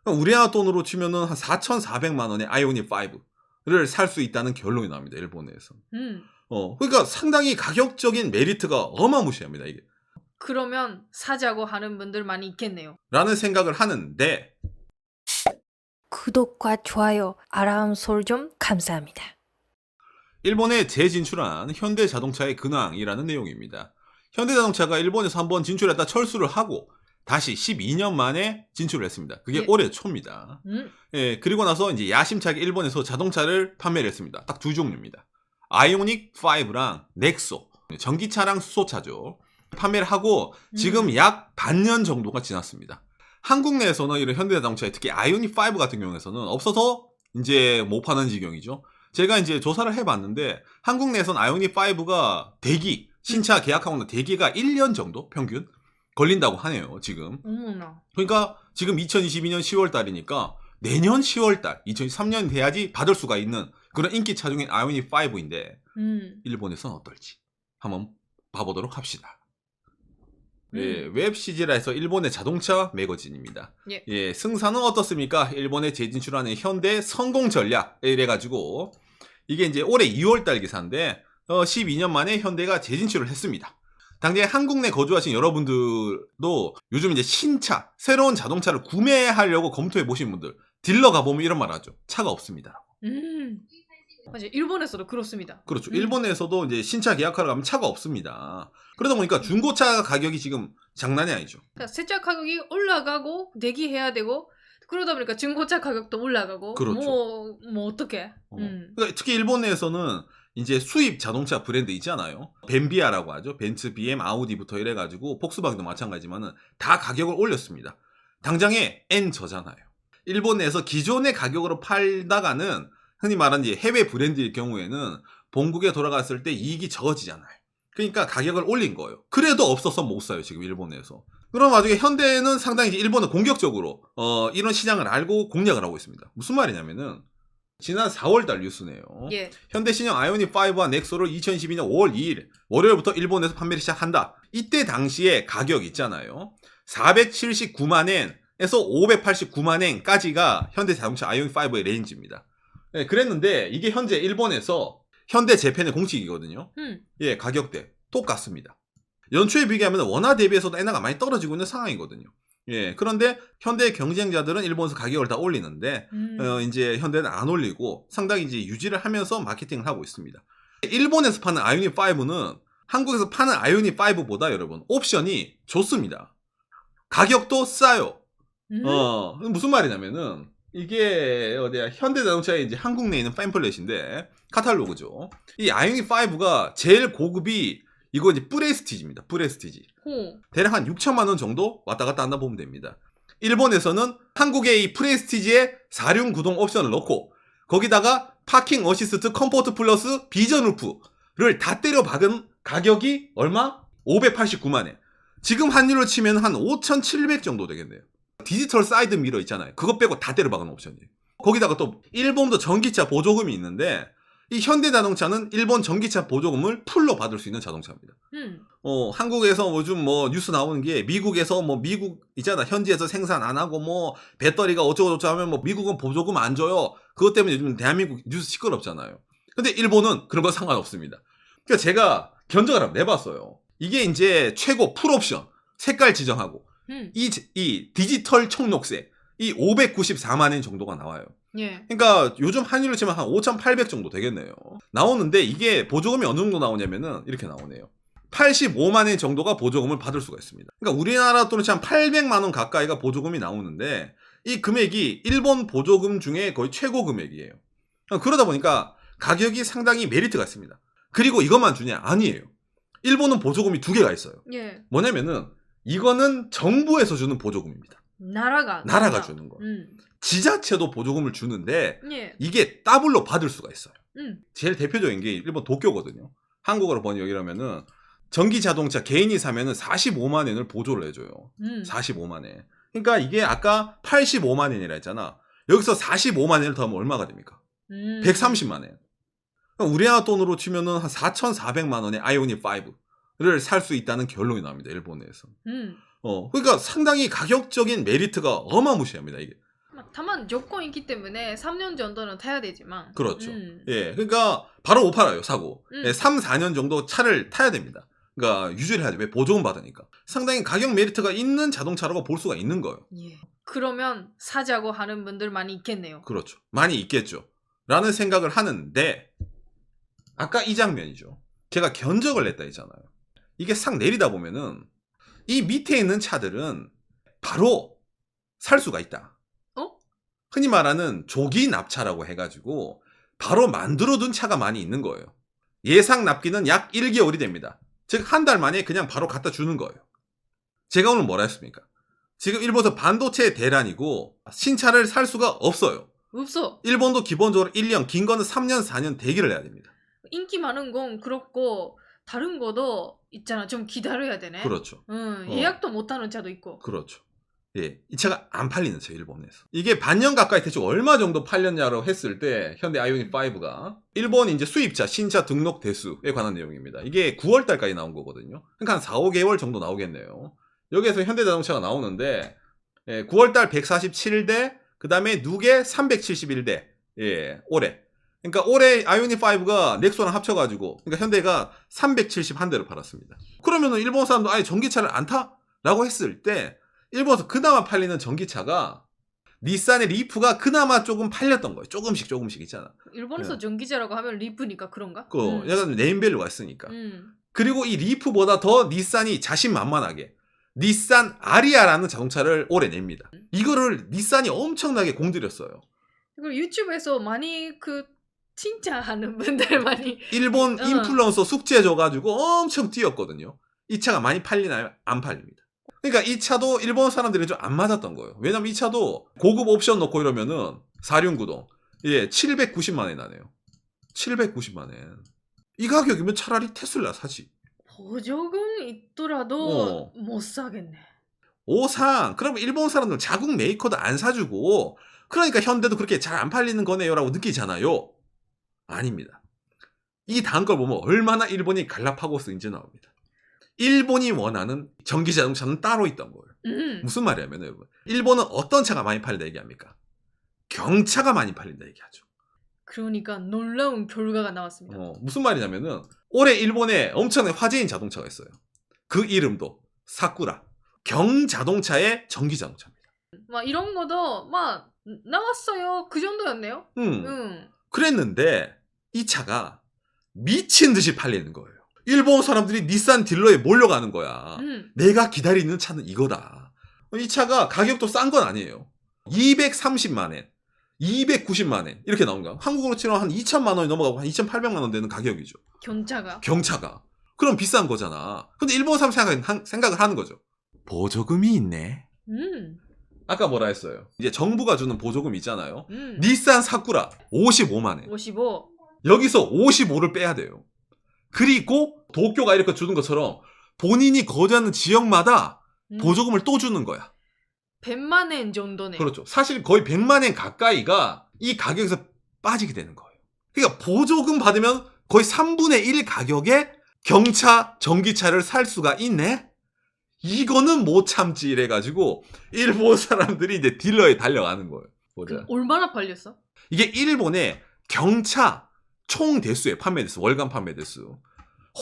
우리나라 돈으로 치면은 한 4,400만 원의 아이오닉 5를 살 수 있다는 결론이 나옵니다. 일본에서. 그러니까 상당히 가격적인 메리트가 어마무시합니다. 이게. 그러면 사자고 하는 분들 많이 있겠네요. 라는 생각을 하는데 구독과 좋아요, 알람 설정 감사합니다. 일본에 재진출한 현대자동차의 근황이라는 내용입니다. 현대자동차가 일본에서 한번 진출했다 철수를 하고 다시 12년 만에 진출을 했습니다. 그게 예. 올해 초입니다. 예, 그리고 나서 이제 야심차게 일본에서 자동차를 판매를 했습니다. 딱 두 종류입니다. 아이오닉 5랑 넥소, 전기차랑 수소차죠. 판매를 하고 지금 약 반년 정도가 지났습니다. 한국 내에서는 이런 현대자동차에 특히 아이오닉 5 같은 경우에서는 없어서 이제 못 파는 지경이죠. 제가 이제 조사를 해봤는데 한국 내에서는 아이오닉 5가 대기, 신차 계약하고는 대기가 1년 정도 평균 걸린다고 하네요, 지금. 어머나. 그러니까 지금 2022년 10월 달이니까 내년 10월 달, 2023년 돼야지 받을 수가 있는 그런 인기 차종인 아이오닉 5인데 일본에서는 어떨지 한번 봐보도록 합시다. 예, 웹시지라 해서 일본의 자동차 매거진입니다. 예. 승산은 어떻습니까? 일본에 재진출하는 현대 성공 전략 이래가지고 이게 이제 올해 2월달 기사인데 12년 만에 현대가 재진출을 했습니다. 당장 한국 내 거주하신 여러분들도 요즘 이제 신차, 새로운 자동차를 구매하려고 검토해 보신 분들 딜러 가보면 이런 말 하죠. 차가 없습니다. 맞아요. 일본에서도 그렇습니다. 그렇죠. 일본에서도 이제 신차 계약하러 가면 차가 없습니다. 그러다 보니까 중고차 가격이 지금 장난이 아니죠. 그러니까 새차 가격이 올라가고 대기해야 되고 그러다 보니까 중고차 가격도 올라가고 그렇죠. 뭐 어떡해. 그러니까 특히 일본 내에서는 이제 수입 자동차 브랜드 있잖아요. 벤비아라고 하죠. 벤츠, BM, 아우디부터 이래가지고 폭스바겐도 마찬가지지만은 다 가격을 올렸습니다. 당장에 N저잖아요. 일본 내에서 기존의 가격으로 팔다가는 흔히 말하는 이제 해외 브랜드일 경우에는 본국에 돌아갔을 때 이익이 적어지잖아요. 그러니까 가격을 올린 거예요. 그래도 없어서 못 사요, 지금 일본에서. 그럼 와중에 현대는 상당히 이제 일본은 공격적으로 이런 시장을 알고 공략을 하고 있습니다. 무슨 말이냐면은 지난 4월달 뉴스네요. 예. 현대 신형 아이오닉 5와 넥소를 2012년 5월 2일 월요일부터 일본에서 판매를 시작한다. 이때 당시에 가격 있잖아요. 479만엔에서 589만엔까지가 현대 자동차 아이오닉 5의 레인지입니다. 네, 그랬는데 이게 현재 일본에서 현대 재팬의 공식이거든요. 예, 가격대 똑같습니다. 연초에 비교하면 원화 대비해서도 엔화가 많이 떨어지고 있는 상황이거든요. 예, 그런데 현대 경쟁자들은 일본에서 가격을 다 올리는데 이제 현대는 안 올리고 상당히 이제 유지를 하면서 마케팅을 하고 있습니다. 일본에서 파는 아이오닉 5는 한국에서 파는 아이오닉 5보다 여러분 옵션이 좋습니다. 가격도 싸요. 무슨 말이냐면은 이게 어디야 현대자동차의 이제 한국 내에 있는 팸플렛인데 카탈로그죠. 이 아이오닉 5가 제일 고급이 이거 이제 프레스티지입니다. 프레스티지. 대략 한 6천만 원 정도 왔다 갔다 한다 보면 됩니다. 일본에서는 한국의 이 프레스티지에 4륜 구동 옵션을 넣고 거기다가 파킹 어시스트 컴포트 플러스 비전 루프를 다 때려 박은 가격이 얼마? 589만 엔. 지금 환율로 치면 한 5,700 정도 되겠네요. 디지털 사이드 미러 있잖아요. 그거 빼고 다 때려 박은 옵션이에요. 거기다가 또 일본도 전기차 보조금이 있는데 이 현대자동차는 일본 전기차 보조금을 풀로 받을 수 있는 자동차입니다. 한국에서 요즘 뭐 뉴스 나오는 게 미국에서 뭐 미국 있잖아 현지에서 생산 안 하고 뭐 배터리가 어쩌고저쩌고 하면 뭐 미국은 보조금 안 줘요. 그것 때문에 요즘 대한민국 뉴스 시끄럽잖아요. 근데 일본은 그런 거 상관없습니다. 그러니까 제가 견적을 한번 내봤어요. 이게 이제 최고 풀옵션 색깔 지정하고 이 디지털 총록세 이 594만 엔 정도가 나와요. 예. 그러니까 요즘 환율로 치면 한 5,800 정도 되겠네요. 나오는데 이게 보조금이 어느 정도 나오냐면은 이렇게 나오네요. 85만 엔 정도가 보조금을 받을 수가 있습니다. 그러니까 우리나라 돈으로 치면 800만 원 가까이가 보조금이 나오는데 이 금액이 일본 보조금 중에 거의 최고 금액이에요. 그러다 보니까 가격이 상당히 메리트가 있습니다. 그리고 이것만 주냐? 아니에요. 일본은 보조금이 두 개가 있어요. 예. 뭐냐면은 이거는 정부에서 주는 보조금입니다. 나라가 주는 거. 지자체도 보조금을 주는데 예. 이게 더블로 받을 수가 있어요. 제일 대표적인 게 일본 도쿄거든요. 한국어로 번역이라면은 전기 자동차 개인이 사면은 45만 엔을 보조를 해줘요. 45만 엔. 그러니까 이게 아까 85만 엔이라 했잖아. 여기서 45만 엔을 더하면 얼마가 됩니까? 130만 엔. 그러니까 우리나라 돈으로 치면은 한 4,400만 원의 아이오닉 5를 살 수 있다는 결론이 나옵니다. 일본에서. 그러니까 상당히 가격적인 메리트가 어마무시합니다. 이게. 다만 조건이 있기 때문에 3년 정도는 타야 되지만. 그렇죠. 예, 그러니까 바로 못 팔아요, 사고. 예, 3, 4년 정도 차를 타야 됩니다. 그러니까 유지를 해야 돼. 왜? 보조금 받으니까. 상당히 가격 메리트가 있는 자동차라고 볼 수가 있는 거예요. 예. 그러면 사자고 하는 분들 많이 있겠네요. 그렇죠. 많이 있겠죠. 라는 생각을 하는데 아까 이 장면이죠. 제가 견적을 냈다 했잖아요. 이게 싹 내리다 보면은 이 밑에 있는 차들은 바로 살 수가 있다. 흔히 말하는 조기 납차라고 해가지고 바로 만들어둔 차가 많이 있는 거예요. 예상 납기는 약 1개월이 됩니다. 즉 한 달 만에 그냥 바로 갖다 주는 거예요. 제가 오늘 뭐라 했습니까? 지금 일본에서 반도체 대란이고 신차를 살 수가 없어요. 없어. 일본도 기본적으로 1년, 긴 거는 3년, 4년 대기를 해야 됩니다. 인기 많은 건 그렇고 다른 거도 있잖아. 좀 기다려야 되네. 그렇죠. 예약도 못하는 차도 있고. 그렇죠. 예, 이 차가 안 팔리는 차예요, 일본에서. 이게 반년 가까이 대충 얼마 정도 팔렸냐고 했을 때 현대 아이오닉 5가 일본 이제 수입차, 신차 등록 대수에 관한 내용입니다. 이게 9월 달까지 나온 거거든요. 그러니까 한 4, 5개월 정도 나오겠네요. 여기에서 현대자동차가 나오는데 9월 달 147대, 그 다음에 누계 371대. 예, 올해. 그러니까 올해 아이오닉 5가 넥소랑 합쳐가지고 그러니까 현대가 371대를 팔았습니다. 그러면은 일본 사람도 아예 전기차를 안 타? 라고 했을 때 일본에서 그나마 팔리는 전기차가 닛산의 리프가 그나마 조금 팔렸던 거예요. 조금씩 있잖아. 일본에서 전기차라고 하면 리프니까 그런가? 약간 네임밸류가 있으니까. 그리고 이 리프보다 더 닛산이 자신만만하게 닛산 아리아라는 자동차를 올해 냅니다. 이거를 닛산이 엄청나게 공들였어요. 그리고 유튜브에서 많이 칭찬하는 분들 많이 일본 인플루언서 숙제해줘가지고 엄청 뛰었거든요. 이 차가 많이 팔리나요? 안 팔립니다. 그러니까 이 차도 일본 사람들이 좀 안 맞았던 거예요. 왜냐면 이 차도 고급 옵션 넣고 이러면은 4륜구동 790만 원 나네요. 790만 원. 이 가격이면 차라리 테슬라 사지. 보조금 있더라도 못 사겠네. 오상. 그러면 일본 사람들 자국 메이커도 안 사주고 그러니까 현대도 그렇게 잘 안 팔리는 거네요 라고 느끼잖아요. 아닙니다. 이 다음 걸 보면 얼마나 일본이 갈라파고스인지 나옵니다. 일본이 원하는 전기 자동차는 따로 있던 거예요. 무슨 말이냐면 여러분, 일본은 어떤 차가 많이 팔린다 얘기합니까? 경차가 많이 팔린다 얘기하죠. 그러니까 놀라운 결과가 나왔습니다. 무슨 말이냐면은 올해 일본에 엄청나게 화제인 자동차가 있어요. 그 이름도 사쿠라. 경자동차의 전기 자동차입니다. 막 이런 거도 막 나왔어요. 그 정도였네요. 그랬는데 이 차가 미친 듯이 팔리는 거예요. 일본 사람들이 닛산 딜러에 몰려가는 거야. 내가 기다리는 차는 이거다. 이 차가 가격도 싼 건 아니에요. 230만 원, 290만 원 이렇게 나온 거야. 한국으로 치면 한 2천만 원이 넘어가고 한 2,800만 원 되는 가격이죠. 경차가. 그럼 비싼 거잖아. 근데 일본 사람 생각을 하는 거죠. 보조금이 있네. 아까 뭐라 했어요? 이제 정부가 주는 보조금 있잖아요. 닛산 사쿠라 55만 원. 55. 여기서 55를 빼야 돼요. 그리고 도쿄가 이렇게 주는 것처럼 본인이 거주하는 지역마다 보조금을 또 주는 거야. 100만 엔 정도네. 그렇죠. 사실 거의 100만 엔 가까이가 이 가격에서 빠지게 되는 거예요. 그러니까 보조금 받으면 거의 3분의 1 가격에 경차, 전기차를 살 수가 있네? 이거는 못 참지 이래가지고 일본 사람들이 이제 딜러에 달려가는 거예요. 보자. 얼마나 팔렸어? 이게 일본의 경차 총 대수에 판매 대수, 월간 판매 대수.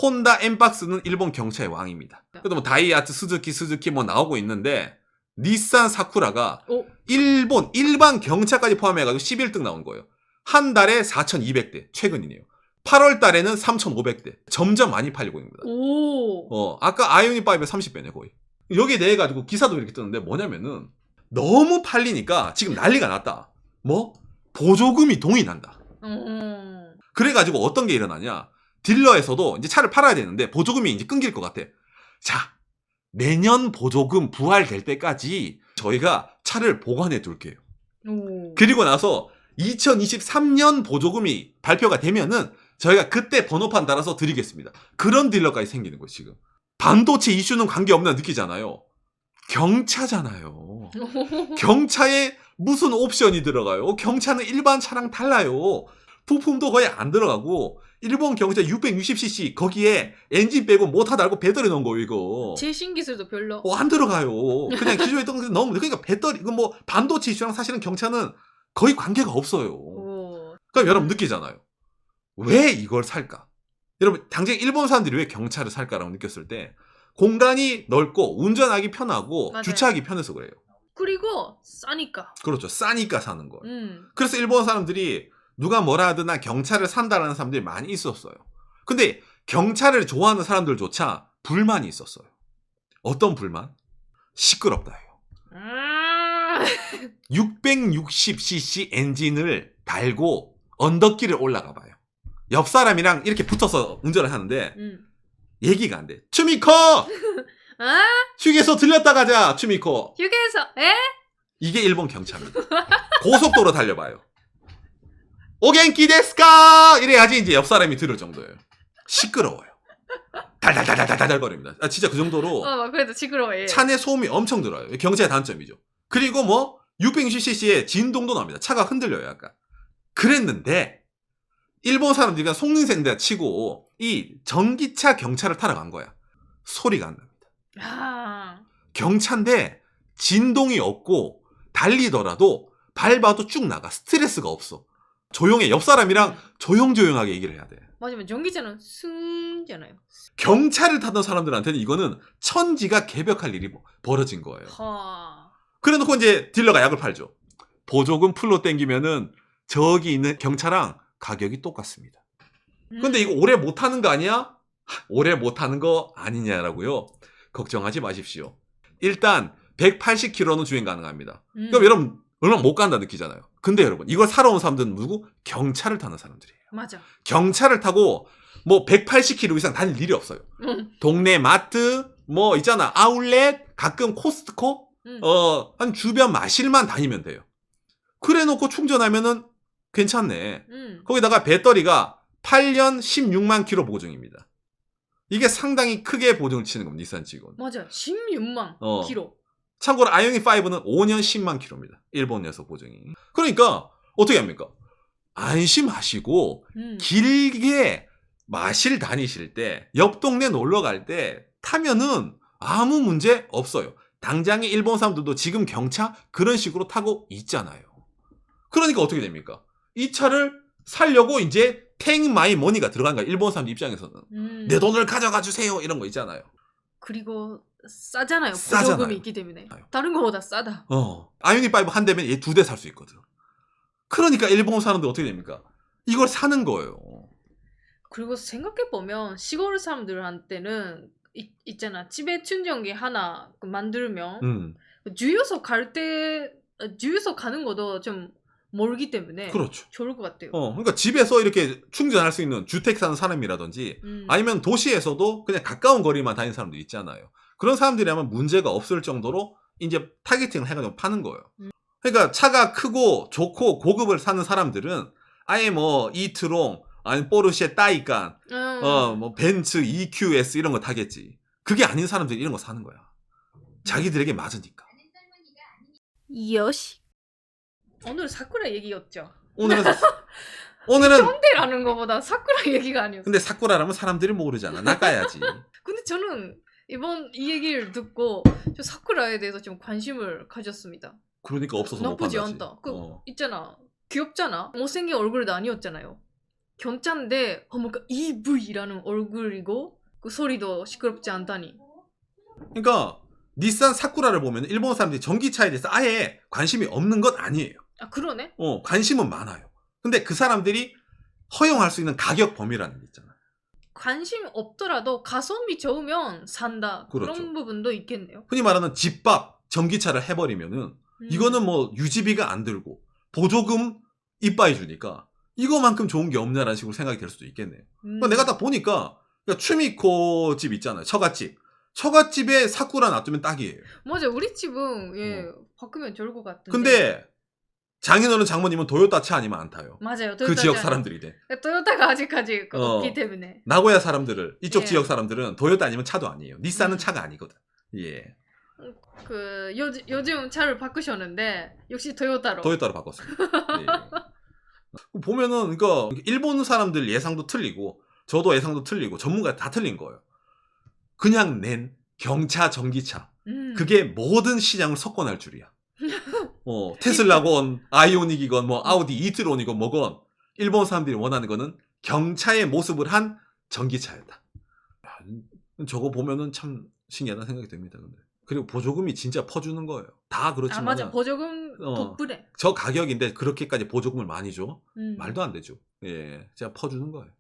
혼다 엠박스는 일본 경차의 왕입니다. 그래도 뭐 다이아트, 스즈키 뭐 나오고 있는데 닛산 사쿠라가 일본 일반 경차까지 포함해가지고 11등 나온 거예요. 한 달에 4,200대 최근이네요. 8월 달에는 3,500대. 점점 많이 팔리고 있습니다. 아까 아이오닉 5에 30배네 거의. 여기에 대해 가지고 기사도 이렇게 뜨는데 뭐냐면은 너무 팔리니까 지금 난리가 났다. 뭐? 보조금이 동의난다. 그래가지고 어떤 게 일어나냐? 딜러에서도 이제 차를 팔아야 되는데 보조금이 이제 끊길 것 같아. 자, 내년 보조금 부활될 때까지 저희가 차를 보관해 둘게요. 그리고 나서 2023년 보조금이 발표가 되면은 저희가 그때 번호판 달아서 드리겠습니다. 그런 딜러까지 생기는 거예요, 지금. 반도체 이슈는 관계없나 느끼잖아요. 경차잖아요. 경차에 무슨 옵션이 들어가요? 경차는 일반 차랑 달라요. 부품도 거의 안 들어가고 일본 경차 660cc 거기에 엔진 빼고 모터 달고 배터리 넣은 거예요 이거. 최신 기술도 별로. 안 들어가요. 그냥 기존에 있던 거 넣으면 돼. 그러니까 배터리 그 뭐 반도체 이슈랑 사실은 경차는 거의 관계가 없어요. 오. 그럼 여러분 느끼잖아요. 왜 이걸 살까? 여러분 당장 일본 사람들이 왜 경차를 살까라고 느꼈을 때 공간이 넓고 운전하기 편하고 맞아요. 주차하기 편해서 그래요. 그리고 싸니까. 그렇죠. 싸니까 사는 거예요. 그래서 일본 사람들이 누가 뭐라 하든 나 경차를 산다라는 사람들이 많이 있었어요. 근데 경차를 좋아하는 사람들조차 불만이 있었어요. 어떤 불만? 시끄럽다예요. 660cc 엔진을 달고 언덕길을 올라가 봐요. 옆 사람이랑 이렇게 붙어서 운전을 하는데 얘기가 안 돼. 추미코! 아? 휴게소 들렸다 가자. 추미코. 휴게소. 에? 이게 일본 경차입니다. 고속도로 달려봐요. 오겐키 데스까? 이래야지 이제 옆 사람이 들을 정도예요. 시끄러워요. 달달달달달달거립니다. 진짜 그 정도로 그래도 시끄러워. 차 내 소음이 엄청 들어요. 경차의 단점이죠. 그리고 뭐 660cc의 진동도 납니다. 차가 흔들려요 약간. 그랬는데 일본 사람들이 그냥 속는센다 치고 이 전기차 경차를 타러 간 거야. 소리가 안 납니다. 아. 경차인데 진동이 없고 달리더라도 밟아도 쭉 나가. 스트레스가 없어. 조용해. 옆 사람이랑 조용조용하게 얘기를 해야 돼. 맞으면 전기차는 승잖아요. 경차를 타던 사람들한테는 이거는 천지가 개벽할 일이 벌어진 거예요. 하. 그래놓고 이제 딜러가 약을 팔죠. 보조금 풀로 땡기면은 저기 있는 경차랑 가격이 똑같습니다. 근데 이거 오래 못 타는 거 아니야? 오래 못 타는 거 아니냐라고요? 걱정하지 마십시오. 일단 180km는 주행 가능합니다. 그럼 여러분 얼마 못 간다 느끼잖아요. 근데 여러분 이걸 사러 온 사람들은 누구? 경차를 타는 사람들이에요. 맞아. 경차를 타고 뭐 180km 이상 다닐 일이 없어요. 동네 마트 뭐 있잖아 아울렛 가끔 코스트코 한 주변 마실만 다니면 돼요. 그래 놓고 충전하면은 괜찮네. 거기다가 배터리가 8년 16만 킬로 보증입니다. 이게 상당히 크게 보증을 치는 겁니다. 닛산 직원. 맞아. 16만 킬로. 참고로 아이오닉 5는 5년 10만 킬로입니다. 일본 녀석 보증이. 그러니까 어떻게 합니까? 안심하시고 길게 마실 다니실 때 옆 동네 놀러 갈 때 타면은 아무 문제 없어요. 당장의 일본 사람들도 지금 경차 그런 식으로 타고 있잖아요. 그러니까 어떻게 됩니까? 이 차를 살려고 이제 take my money가 들어간 거야. 일본 사람들 입장에서는. 내 돈을 가져가 주세요. 이런 거 있잖아요. 그리고 싸잖아요. 싸잖아요. 보조금이 있기 때문에. 다른 거보다 싸다. 아이오닉 5 한 대면 얘 2대 살 수 있거든. 그러니까 일본 사람들 어떻게 됩니까? 이걸 사는 거예요. 그리고 생각해보면 시골 사람들한테는 있잖아. 집에 충전기 하나 만들면 주유소 주유소 가는 것도 좀 멀기 때문에 그렇죠. 좋을 것 같아요. 그러니까 집에서 이렇게 충전할 수 있는 주택 사는 사람이라든지 아니면 도시에서도 그냥 가까운 거리만 다니는 사람도 있잖아요. 그런 사람들이라면 문제가 없을 정도로 이제 타겟팅을 해가지고 파는 거예요. 그러니까 차가 크고 좋고 고급을 사는 사람들은 아예 뭐 이트롱 아니 포르쉐 따이칸 뭐 벤츠 EQS 이런 거 타겠지. 그게 아닌 사람들이 이런 거 사는 거야. 자기들에게 맞으니까. 요시. 오늘 사쿠라 얘기였죠. 오늘은 현대라는 거보다 사쿠라 얘기가 아니었어. 근데 사쿠라라면 사람들이 모르잖아. 나가야지. 근데 저는 이번 이 얘기를 듣고 저 사쿠라에 대해서 좀 관심을 가졌습니다. 그러니까 없어서 못 나쁘지 판다지. 않다. 있잖아. 귀엽잖아. 못생긴 얼굴도 아니었잖아요. 경차인데 뭔가 EV라는 얼굴이고 그 소리도 시끄럽지 않다니. 그러니까 닛산 사쿠라를 보면 일본 사람들이 전기차에 대해서 아예 관심이 없는 건 아니에요. 아 그러네? 관심은 많아요. 근데 그 사람들이 허용할 수 있는 가격 범위라는 게 있잖아요. 관심이 없더라도 가성비 좋으면 산다. 그렇죠. 그런 부분도 있겠네요. 흔히 말하는 집밥 전기차를 해버리면은 이거는 뭐 유지비가 안 들고 보조금 이빠이 주니까 이거만큼 좋은 게 없냐라는 식으로 생각이 될 수도 있겠네요. 그러니까 내가 딱 보니까 그러니까 추미코 집 있잖아요. 처갓집. 처갓집에 사쿠라 놔두면 딱이에요. 맞아. 우리 집은 바꾸면 좋을 것 같은데. 근데 장인어른 장모님은 도요타 차 아니면 안 타요. 맞아요. 그 지역 사람들이 돼. 토요타가 아직까지 없기 때문에. 나고야 사람들을 이쪽 예. 지역 사람들은 도요타 아니면 차도 아니에요. 닛산은 차가 아니거든. 예. 요즘 차를 바꾸셨는데 역시 토요타로. 도요타로 바꿨습니다. 예. 보면은 그러니까 일본 사람들 예상도 틀리고 저도 예상도 틀리고 전문가 다 틀린 거예요. 그냥 낸 경차 전기차. 그게 모든 시장을 석권할 줄이야. 테슬라건 아이오닉이건 뭐 아우디 이트론이건 뭐건 일본 사람들이 원하는 거는 경차의 모습을 한 전기차였다. 저거 보면은 참 신기하다는 생각이 듭니다. 근데. 그리고 보조금이 진짜 퍼주는 거예요. 다 그렇지만. 아 맞아. 보조금 덕분에. 저 가격인데 그렇게까지 보조금을 많이 줘? 말도 안 되죠. 예, 진짜 퍼주는 거예요.